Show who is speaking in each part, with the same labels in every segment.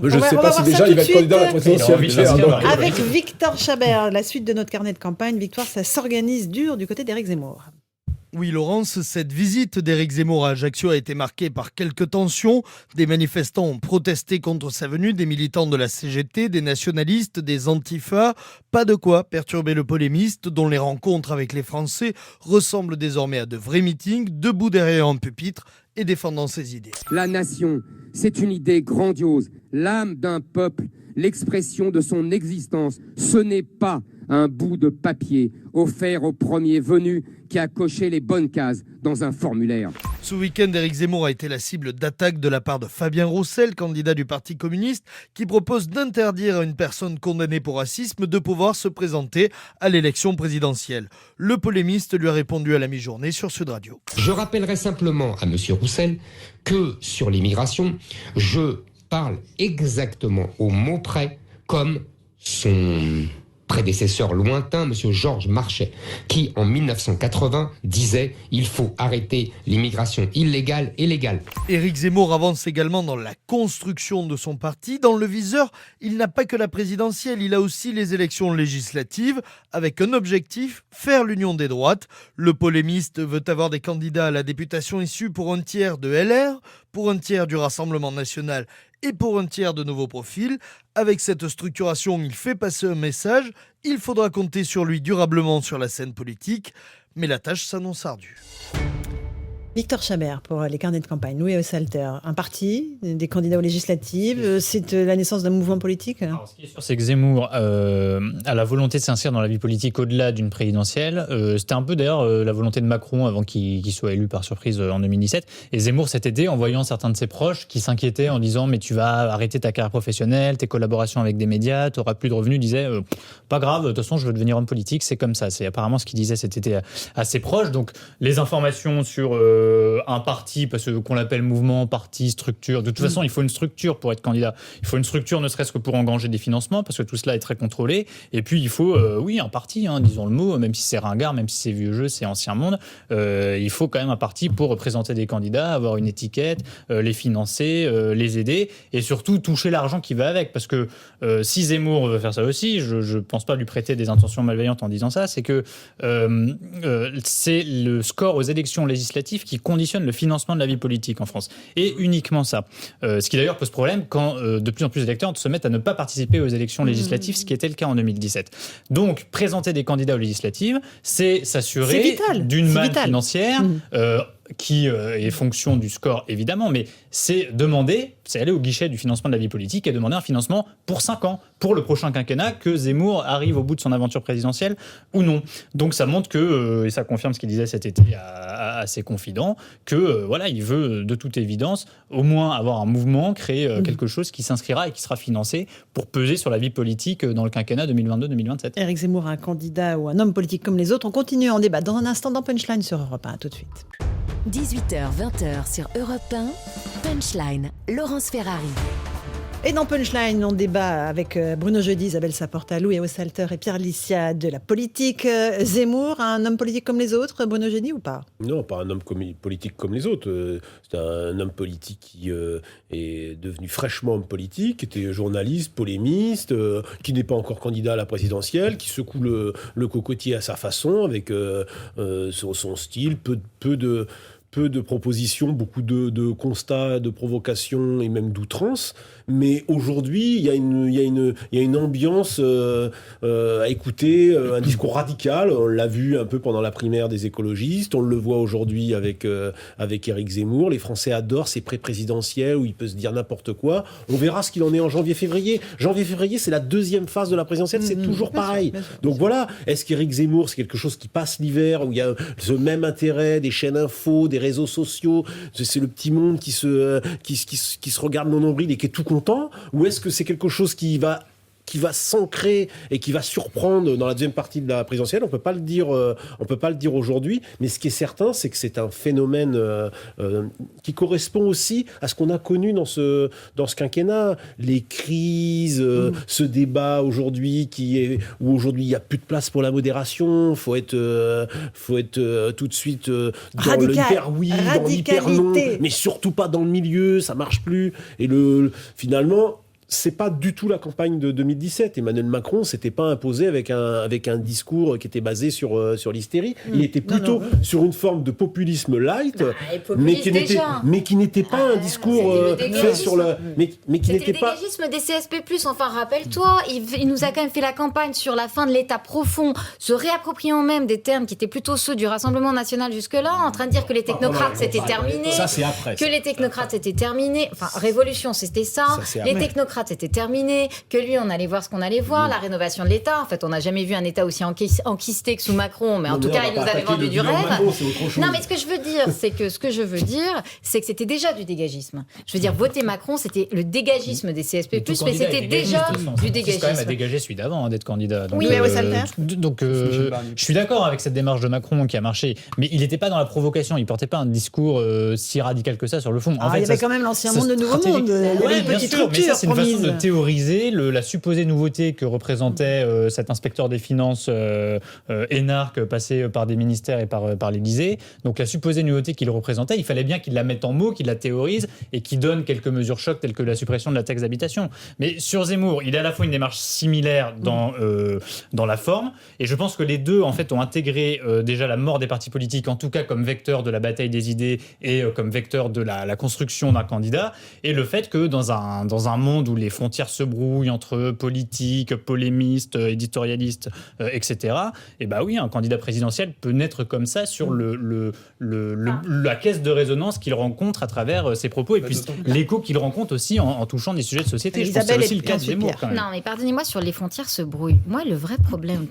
Speaker 1: Je ne sais pas si déjà il va être candidat à la présidentielle.
Speaker 2: Avec Victor Chabert, la suite de notre carnet de campagne. Victoire, ça s'organise dur du côté d'Éric Zemmour.
Speaker 3: Oui, Laurence, cette visite d'Éric Zemmour à Ajaccio a été marquée par quelques tensions. Des manifestants ont protesté contre sa venue, des militants de la CGT, des nationalistes, des antifas. Pas de quoi perturber le polémiste dont les rencontres avec les Français ressemblent désormais à de vrais meetings, debout derrière un pupitre et défendant ses idées.
Speaker 4: La nation, c'est une idée grandiose, l'âme d'un peuple, l'expression de son existence. Ce n'est pas un bout de papier offert au premier venu qui a coché les bonnes cases dans un formulaire.
Speaker 3: Ce week-end, Éric Zemmour a été la cible d'attaques de la part de Fabien Roussel, candidat du Parti communiste, qui propose d'interdire à une personne condamnée pour racisme de pouvoir se présenter à l'élection présidentielle. Le polémiste lui a répondu à la mi-journée sur Sud Radio.
Speaker 5: Je rappellerai simplement à M. Roussel que sur l'immigration, je parle exactement au mot près comme son prédécesseur lointain, M. Georges Marchais, qui en 1980 disait « Il faut arrêter l'immigration illégale et légale ».
Speaker 3: Éric Zemmour avance également dans la construction de son parti. Dans le viseur, il n'a pas que la présidentielle, il a aussi les élections législatives, avec un objectif, faire l'union des droites. Le polémiste veut avoir des candidats à la députation issus pour un tiers de LR, pour un tiers du Rassemblement national et pour un tiers de nouveaux profils. Avec cette structuration, il fait passer un message. Il faudra compter sur lui durablement sur la scène politique, mais la tâche s'annonce ardue.
Speaker 2: Victor Chabert pour les carnets de campagne. Louis Salter, un parti, des candidats aux législatives, c'est la naissance d'un mouvement politique.
Speaker 6: Alors, ce qui est sûr, c'est que Zemmour a la volonté de s'inscrire dans la vie politique au-delà d'une présidentielle. C'était un peu d'ailleurs la volonté de Macron avant qu'il soit élu par surprise en 2017. Et Zemmour cet été, en voyant certains de ses proches qui s'inquiétaient en disant « mais tu vas arrêter ta carrière professionnelle, tes collaborations avec des médias, tu n'auras plus de revenus », disait « pas grave, de toute façon je veux devenir homme politique, c'est comme ça ». C'est apparemment ce qu'il disait cet été à ses proches. Donc les informations sur un parti, parce qu'on l'appelle mouvement, parti, structure. De toute façon, il faut une structure pour être candidat. Il faut une structure ne serait-ce que pour engranger des financements, parce que tout cela est très contrôlé. Et puis, il faut, un parti, disons le mot, même si c'est ringard, même si c'est vieux jeu, c'est ancien monde. Il faut quand même un parti pour représenter des candidats, avoir une étiquette, les financer, les aider, et surtout toucher l'argent qui va avec. Parce que si Zemmour veut faire ça aussi, je ne pense pas lui prêter des intentions malveillantes en disant ça, c'est que c'est le score aux élections législatives qui conditionne le financement de la vie politique en France. Et uniquement ça. Ce qui d'ailleurs pose problème quand de plus en plus d'électeurs se mettent à ne pas participer aux élections législatives, ce qui était le cas en 2017. Donc, présenter des candidats aux législatives, c'est s'assurer d'une manne financière qui est fonction du score, évidemment, mais c'est aller au guichet du financement de la vie politique et demander un financement pour 5 ans, pour le prochain quinquennat, que Zemmour arrive au bout de son aventure présidentielle ou non. Donc ça montre que, et ça confirme ce qu'il disait cet été à ses confidents, que il veut de toute évidence au moins avoir un mouvement, créer quelque chose qui s'inscrira et qui sera financé pour peser sur la vie politique dans le quinquennat 2022-2027.
Speaker 2: Éric Zemmour, un candidat ou un homme politique comme les autres. On continue en débat dans un instant dans Punchline sur Europe 1. À tout de suite.
Speaker 7: 18h, 20h sur Europe 1, Punchline, Laurence Ferrari.
Speaker 2: Et dans Punchline, on débat avec Bruno Jeudi, Isabelle Saporta, Louis Salter et Pierre Licia de la politique. Zemmour, un homme politique comme les autres, Bruno Jeudi, ou pas ?
Speaker 1: Non, pas un homme politique comme les autres. C'est un homme politique qui est devenu fraîchement homme politique, qui était journaliste, polémiste, qui n'est pas encore candidat à la présidentielle, qui secoue le cocotier à sa façon, avec son style, peu de propositions, beaucoup de constats, de provocations et même d'outrance. Mais aujourd'hui, il y a une ambiance à écouter, un discours radical. On l'a vu un peu pendant la primaire des écologistes. On le voit aujourd'hui avec Éric Zemmour. Les Français adorent ces pré-présidentielles où il peut se dire n'importe quoi. On verra ce qu'il en est en janvier-février. Janvier-février, c'est la deuxième phase de la présidentielle. C'est toujours pareil. Donc voilà. Est-ce qu'Éric Zemmour, c'est quelque chose qui passe l'hiver, où il y a ce même intérêt des chaînes info, des réseaux sociaux, c'est le petit monde qui se regarde dans nos nombril et qui est tout content, ou est-ce que c'est quelque chose qui va s'ancrer et qui va surprendre dans la deuxième partie de la présidentielle? On peut pas le dire aujourd'hui, mais ce qui est certain, c'est que c'est un phénomène qui correspond aussi à ce qu'on a connu dans ce quinquennat, les crises, ce débat aujourd'hui où aujourd'hui il y a plus de place pour la modération, faut être tout de suite dans le hyper oui, dans l'hyper non, mais surtout pas dans le milieu, ça marche plus, et finalement c'est pas du tout la campagne de 2017. Emmanuel Macron s'était pas imposé avec un discours qui était basé sur l'hystérie. Il était plutôt sur une forme de populisme light, mais qui n'était pas un discours fait sur le... Mais qui n'était pas...
Speaker 8: C'était le dégagisme des CSP+. Enfin, rappelle-toi, il nous a quand même fait la campagne sur la fin de l'État profond, se réappropriant même des termes qui étaient plutôt ceux du Rassemblement national jusque-là, en train de dire que les technocrates c'était terminé.
Speaker 1: Ça, c'est après.
Speaker 8: Que les technocrates c'était terminé. Enfin, révolution, c'était ça. Les technocrates c'était terminé, que lui on allait voir ce qu'on allait voir, la rénovation de l'État. En fait, on n'a jamais vu un État aussi enquisté que sous Macron, mais en tout cas, il nous avait vendu du rêve. Non, mais ce que je veux dire, c'est que c'était déjà du dégagisme. Je veux dire, voter Macron, c'était le dégagisme des CSP+, mais c'était déjà du dégagisme.
Speaker 6: C'est quand même à dégager celui d'avant d'être candidat. Donc,
Speaker 2: oui,
Speaker 6: je suis d'accord avec cette démarche de Macron qui a marché, mais il n'était pas dans la provocation, il portait pas un discours si radical que ça sur le fond.
Speaker 2: En fait, il y avait quand même l'ancien monde, le nouveau monde. Il y avait une petite rupture.
Speaker 6: Mais ça, c'est une façon de théoriser la supposée nouveauté que représentait cet inspecteur des finances énarque passé par des ministères et par l'Élysée. Donc la supposée nouveauté qu'il représentait, il fallait bien qu'il la mette en mots, qu'il la théorise et qu'il donne quelques mesures chocs telles que la suppression de la taxe d'habitation. Mais sur Zemmour, il a à la fois une démarche similaire dans la forme, et je pense que les deux en fait ont intégré déjà la mort des partis politiques, en tout cas comme vecteur de la bataille des idées et comme vecteur de la construction d'un candidat, et le fait que dans un monde où les frontières se brouillent entre politiques, polémistes, éditorialistes, etc., et bah oui, un candidat présidentiel peut naître comme ça sur la caisse de résonance qu'il rencontre à travers ses propos, et puis l'écho qu'il rencontre aussi en touchant des sujets de société. Je pense que c'est aussi le cas de Zemmour quand même.
Speaker 8: Non, mais pardonnez-moi, sur les frontières se brouillent. Moi, le vrai problème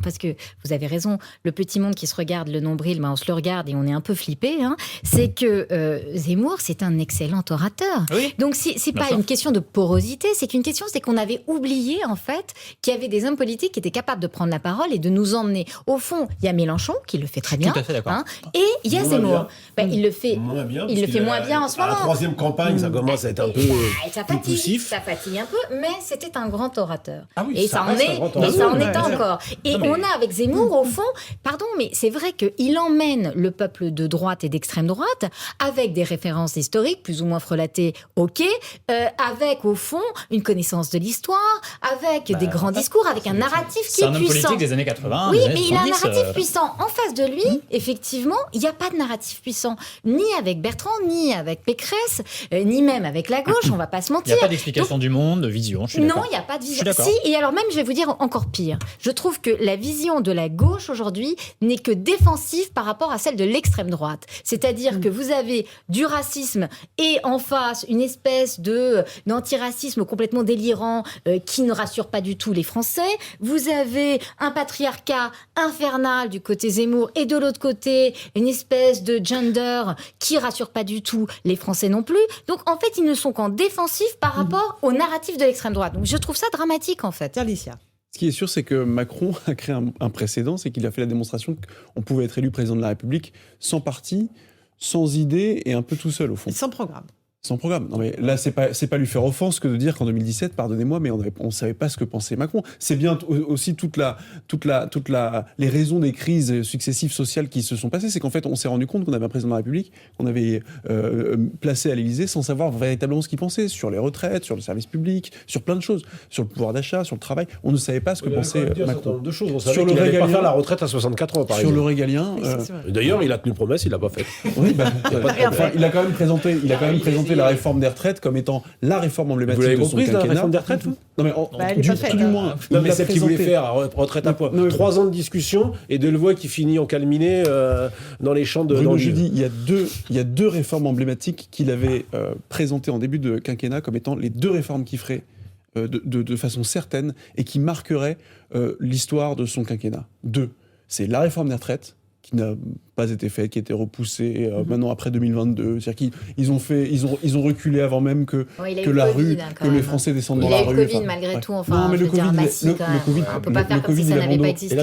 Speaker 8: parce que vous avez raison, le petit monde qui se regarde, le nombril, on se le regarde et on est un peu flippé, c'est que Zemmour, c'est un excellent orateur.
Speaker 6: Oui,
Speaker 8: donc c'est pas une question de porosité, c'est qu'on avait oublié en fait qu'il y avait des hommes politiques qui étaient capables de prendre la parole et de nous emmener. Au fond, il y a Mélenchon qui le fait très bien.
Speaker 6: Tout à fait d'accord.
Speaker 8: Et il y a Zemmour. Il le fait moins bien. Il le fait moins bien en ce moment.
Speaker 1: La troisième campagne, ça commence à être un peu poussif.
Speaker 8: Ça fatigue un peu, mais c'était un grand orateur.
Speaker 1: Ah oui,
Speaker 8: et ça en est encore. Et on a avec Zemmour, au fond, pardon, mais c'est vrai qu'il emmène le peuple de droite et d'extrême droite avec des références historiques plus ou moins frelatées, avec au fond une connaissance de l'histoire, avec des grands discours, avec un narratif qui est puissant.
Speaker 6: C'est un homme politique des années 80.
Speaker 8: Oui, mais il a un narratif puissant. En face de lui, effectivement, il n'y a pas de narratif puissant, ni avec Bertrand, ni avec Pécresse, ni même avec la gauche, on ne va pas se mentir.
Speaker 6: Il n'y a pas d'explication du monde, de vision.
Speaker 8: Non, il n'y a pas de vision. Si, et alors même, je vais vous dire encore pire. Je trouve que la vision de la gauche aujourd'hui n'est que défensive par rapport à celle de l'extrême droite. C'est-à-dire que vous avez du racisme et en face une espèce d'antiracisme complètement délirant qui ne rassure pas du tout les Français. Vous avez un patriarcat infernal du côté Zemmour et de l'autre côté une espèce de gender qui rassure pas du tout les Français non plus. Donc en fait, ils ne sont qu'en défensif par rapport au narratif de l'extrême droite. Donc je trouve ça dramatique en fait.
Speaker 2: Alicia.
Speaker 9: Ce qui est sûr, c'est que Macron a créé un précédent, c'est qu'il a fait la démonstration qu'on pouvait être élu président de la République sans parti, sans idée et un peu tout seul au fond.
Speaker 2: Sans programme.
Speaker 9: Sans programme. Non mais là, c'est pas lui faire offense que de dire qu'en 2017, pardonnez-moi, mais on savait pas ce que pensait Macron. C'est bien aussi les raisons des crises successives sociales qui se sont passées, c'est qu'en fait, on s'est rendu compte qu'on avait un président de la République qu'on avait placé à l'Élysée sans savoir véritablement ce qu'il pensait sur les retraites, sur le service public, sur plein de choses, sur le pouvoir d'achat, sur le travail. On ne savait pas ce que pensait Macron.
Speaker 1: De choses. On savait qu'il n'allait pas faire la retraite à 64 ans, par exemple.
Speaker 9: Sur le régalien.
Speaker 1: D'ailleurs, il a tenu promesse, il l'a pas fait.
Speaker 9: Oui, il a quand même présenté la réforme des retraites comme étant la réforme emblématique de son quinquennat.
Speaker 1: La réforme des retraites, vous ?
Speaker 9: Non mais tout du moins.
Speaker 1: Non mais celle qu'il voulait faire, retraite à points. 3 ans de discussion et Delevoye qui finit en calminé dans les champs de...
Speaker 9: Bruno Jeudi, il y a deux réformes emblématiques qu'il avait présentées en début de quinquennat comme étant les deux réformes qu'il ferait de façon certaine et qui marqueraient l'histoire de son quinquennat. Deux, c'est la réforme des retraites, qui n'a pas été faite, qui a été repoussée maintenant après 2022. C'est-à-dire qu'ils ont reculé avant même que la rue, que les Français descendent dans la rue.
Speaker 8: Il y a eu le Covid malgré tout. Enfin,
Speaker 9: non, mais le Covid,
Speaker 8: on peut pas faire comme si ça n'avait pas existé.
Speaker 9: Et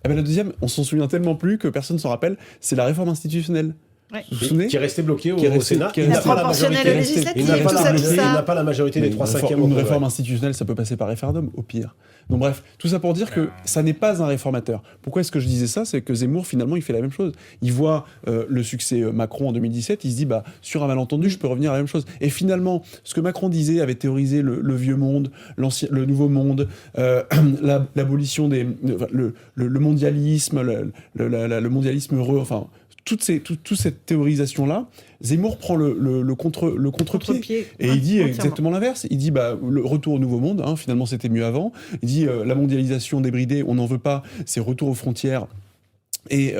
Speaker 9: la deuxième, on s'en souvient tellement plus que personne s'en rappelle, c'est la réforme institutionnelle.
Speaker 2: Ouais.
Speaker 9: Vous vous souvenez
Speaker 1: qui est resté bloqué
Speaker 9: Qui est
Speaker 1: au
Speaker 9: resté-
Speaker 1: Sénat.
Speaker 9: qui est
Speaker 1: Il n'a
Speaker 9: resté-
Speaker 1: pas la
Speaker 2: proportionnelle
Speaker 1: majorité.
Speaker 2: législative,
Speaker 1: Il n'a pas
Speaker 2: tout
Speaker 1: la
Speaker 2: ça, tout
Speaker 1: majorité-
Speaker 2: ça.
Speaker 1: il n'a pas la majorité des
Speaker 9: Mais
Speaker 1: 3/5
Speaker 9: une
Speaker 1: au
Speaker 9: réforme
Speaker 1: Congrès.
Speaker 9: institutionnelle, ça peut passer par référendum, au pire. Donc bref, tout ça pour dire que ça n'est pas un réformateur. Pourquoi est-ce que je disais ça? C'est que Zemmour, finalement, il fait la même chose. Il voit le succès Macron en 2017, il se dit, bah, sur un malentendu, je peux revenir à la même chose. Et finalement, ce que Macron disait avait théorisé le vieux monde, le nouveau monde, l'abolition le mondialisme, le mondialisme heureux, enfin, toute cette théorisation-là, Zemmour prend le contre-pied. Et il dit exactement l'inverse. Il dit le retour au nouveau monde, finalement c'était mieux avant. Il dit la mondialisation débridée, on n'en veut pas, c'est retour aux frontières. Et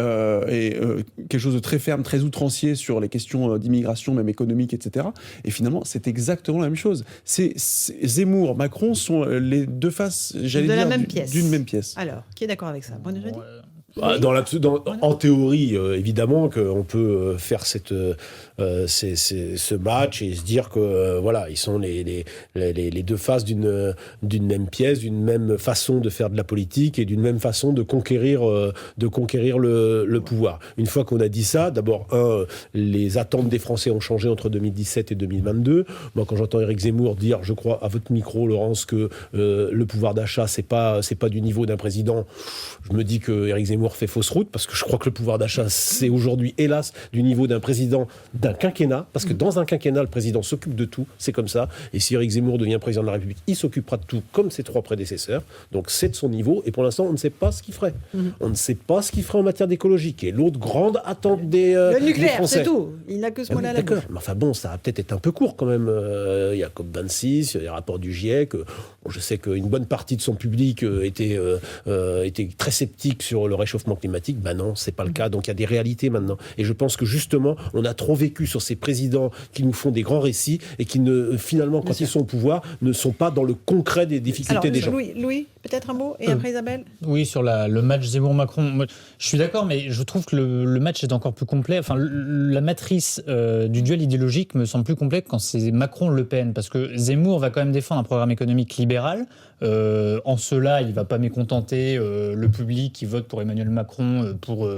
Speaker 9: quelque chose de très ferme, très outrancier sur les questions d'immigration, même économique, etc. Et finalement, c'est exactement la même chose. Zemmour, Macron sont les deux faces, j'allais dire, d'une même pièce.
Speaker 2: Alors, qui est d'accord avec ça? Bruno Jeudi?
Speaker 1: En théorie, évidemment qu'on peut faire ce match et se dire que voilà, ils sont les deux faces d'une même pièce, d'une même façon de faire de la politique et d'une même façon de conquérir le pouvoir. Une fois qu'on a dit ça, d'abord, les attentes des Français ont changé entre 2017 et 2022. Moi, quand j'entends Éric Zemmour dire, je crois à votre micro, Laurence, que le pouvoir d'achat, c'est pas du niveau d'un président, je me dis que Éric Zemmour fait fausse route, parce que je crois que le pouvoir d'achat, c'est aujourd'hui, hélas, du niveau d'un président d'un quinquennat, parce que dans un quinquennat, le président s'occupe de tout, c'est comme ça, et si Éric Zemmour devient président de la République, il s'occupera de tout, comme ses trois prédécesseurs, donc c'est de son niveau, et pour l'instant, on ne sait pas ce qu'il ferait. On ne sait pas ce qu'il ferait en matière d'écologie, qui est l'autre grande attente des
Speaker 2: le nucléaire,
Speaker 1: Français.
Speaker 2: c'est tout. Il n'a que ce mot-là à la bouche.
Speaker 1: D'accord, mais enfin bon, ça va peut-être être un peu court quand même. Il y a COP26, il y a les rapports du GIEC. Je sais qu'une bonne partie de son public était très sceptique sur le réchauffement climatique. Ben non, c'est pas le cas. Donc il y a des réalités maintenant. Et je pense que justement, on a trop vécu sur ces présidents qui nous font des grands récits et qui finalement, quand ils sont au pouvoir, ne sont pas dans le concret des difficultés des gens.
Speaker 2: Louis, peut-être un mot, et après Isabelle.
Speaker 6: Oui, sur le match Zemmour-Macron, moi, je suis d'accord, mais je trouve que le match est encore plus complet. Enfin, la matrice du duel idéologique me semble plus complète quand c'est Macron-Le Pen, parce que Zemmour va quand même défendre un programme économique libéral. En cela, il ne va pas mécontenter le public qui vote pour Emmanuel Macron pour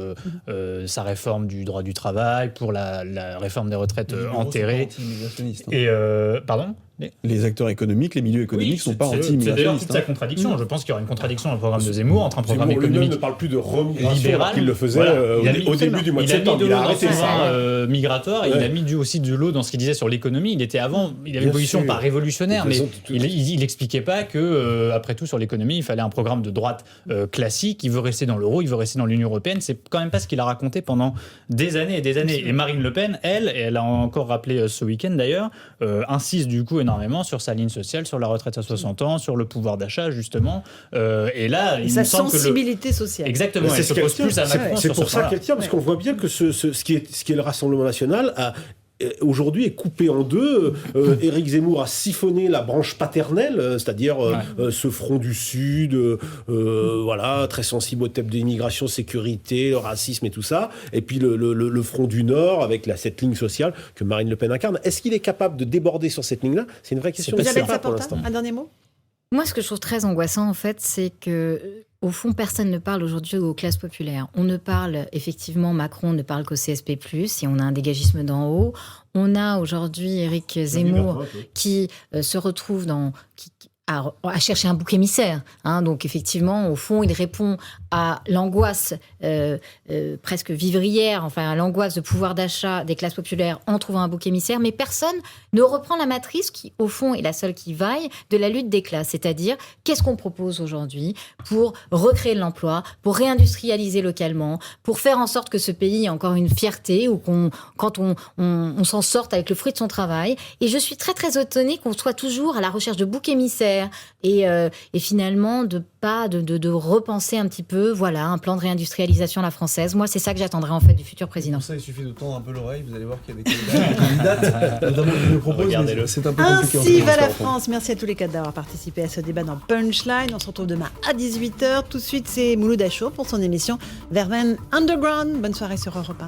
Speaker 6: sa réforme du droit du travail, pour la réforme des retraites enterrée. Et pardon.
Speaker 9: Les acteurs économiques, les milieux économiques ne sont pas anti-immigrationnistes.
Speaker 6: C'est d'ailleurs toute sa contradiction. Je pense qu'il y aura une contradiction dans le programme de Zemmour entre un programme économique
Speaker 1: ne parle plus de remigration
Speaker 6: libéral
Speaker 1: qu'il le faisait au début du mois de septembre.
Speaker 6: Il a arrêté ça migratoire et il a mis aussi de l'eau dans ce qu'il disait sur l'économie. Il avait une position pas révolutionnaire, mais il expliquait pas que après tout sur l'économie il fallait un programme de droite classique. Il veut rester dans l'euro, il veut rester dans l'Union européenne. C'est quand même pas ce qu'il a raconté pendant des années et des années. Et Marine Le Pen, elle a encore rappelé ce week-end d'ailleurs, insiste du coup énormément sur sa ligne sociale, sur la retraite à 60 ans, sur le pouvoir d'achat justement. Et là, il
Speaker 2: sa
Speaker 6: me semble
Speaker 2: sensibilité sociale.
Speaker 6: Exactement. Elle se pose plus à Macron.
Speaker 1: C'est pour ça qu'elle tient, parce qu'on voit bien que ce qui est le Rassemblement national aujourd'hui est coupé en deux. Éric Zemmour a siphonné la branche paternelle, c'est-à-dire ce front du Sud, voilà, très sensible au thème de l'immigration, sécurité, le racisme et tout ça. Et puis le front du Nord avec cette ligne sociale que Marine Le Pen incarne. Est-ce qu'il est capable de déborder sur cette ligne-là? C'est une vraie question.
Speaker 2: Isabelle Saporta, un dernier mot?
Speaker 8: Moi, ce que je trouve très angoissant, en fait, c'est que, au fond, personne ne parle aujourd'hui aux classes populaires. On ne parle, effectivement, Macron ne parle qu'au CSP+, et on a un dégagisme d'en haut. On a aujourd'hui Éric Zemmour qui se retrouve à chercher un bouc émissaire. Donc, effectivement, au fond, il répond à l'angoisse presque vivrière, à l'angoisse de pouvoir d'achat des classes populaires en trouvant un bouc émissaire, mais personne ne reprend la matrice qui, au fond, est la seule qui vaille de la lutte des classes. C'est-à-dire, qu'est-ce qu'on propose aujourd'hui pour recréer de l'emploi, pour réindustrialiser localement, pour faire en sorte que ce pays ait encore une fierté, ou quand on s'en sorte avec le fruit de son travail. Et je suis très, très étonnée qu'on soit toujours à la recherche de boucs émissaires et finalement de repenser un petit peu, voilà, un plan de réindustrialisation à la française. Moi, c'est ça que j'attendrai en fait du futur président.
Speaker 9: Pour ça, il suffit de tendre un peu l'oreille, vous allez voir qu'il y a des candidates, notamment qui le proposent, mais c'est un peu compliqué.
Speaker 2: Ainsi va la France. Merci à tous les quatre d'avoir participé à ce débat dans Punchline. On se retrouve demain à 18h. Tout de suite, c'est Mouloud Achour pour son émission Verveine Underground. Bonne soirée sur Europe 1.